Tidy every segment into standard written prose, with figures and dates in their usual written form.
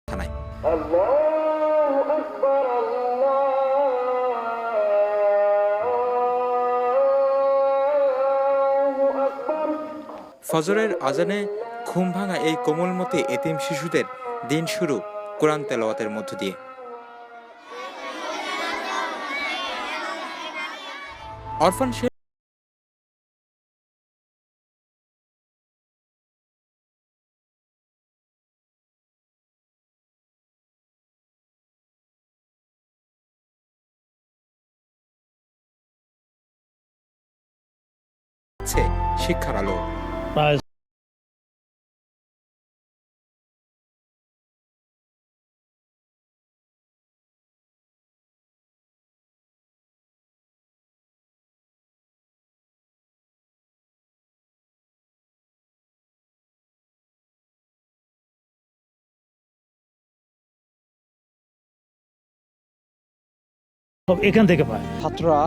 থানায়। ফজরের আজানে ঘুম ভাঙা এই কোমলমতি এতিম শিশুদের দিন শুরু কোরআন তেলাওয়াতের মধ্য দিয়ে। অরফান শিক্ষার আলো। এখান থেকে পায়। ছাত্ররা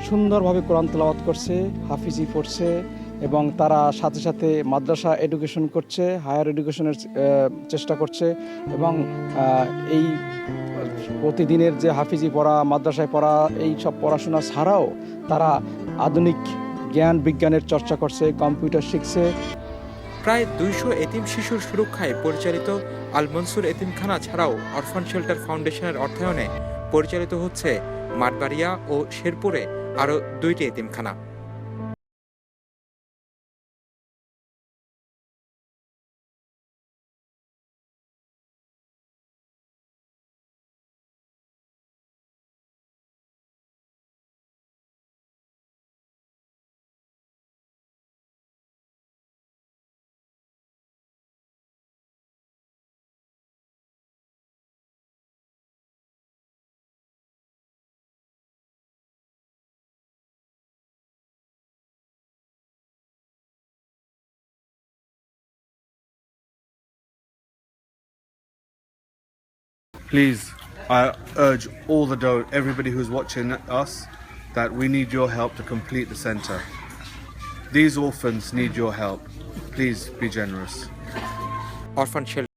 সুন্দরভাবে কোরআন তেলাওয়াত করছে, হাফিজি পড়ছে এবং তারা সাথে সাথে মাদ্রাসা এডুকেশন করছে, হায়ার এডুকেশনের চেষ্টা করছে এবং এই প্রতিদিনের যে হাফিজি পড়া, মাদ্রাসায় পড়া, এই সব পড়াশোনা ছাড়াও তারা আধুনিক জ্ঞান বিজ্ঞানের চর্চা করছে, কম্পিউটার শিখছে। প্রায় 200 এতিম শিশুর সুরক্ষায় পরিচালিত আল মনসুর এতিমখানা ছাড়াও অরফান শেল্টার ফাউন্ডেশনের অর্থায়নে পরিচালিত হচ্ছে মাঠবাড়িয়া ও শেরপুরে আরও 2টি এতিমখানা। Please, I urge everybody who's watching us, that we need your help to complete the centre. These orphans need your help. Please be generous. অরফান shelter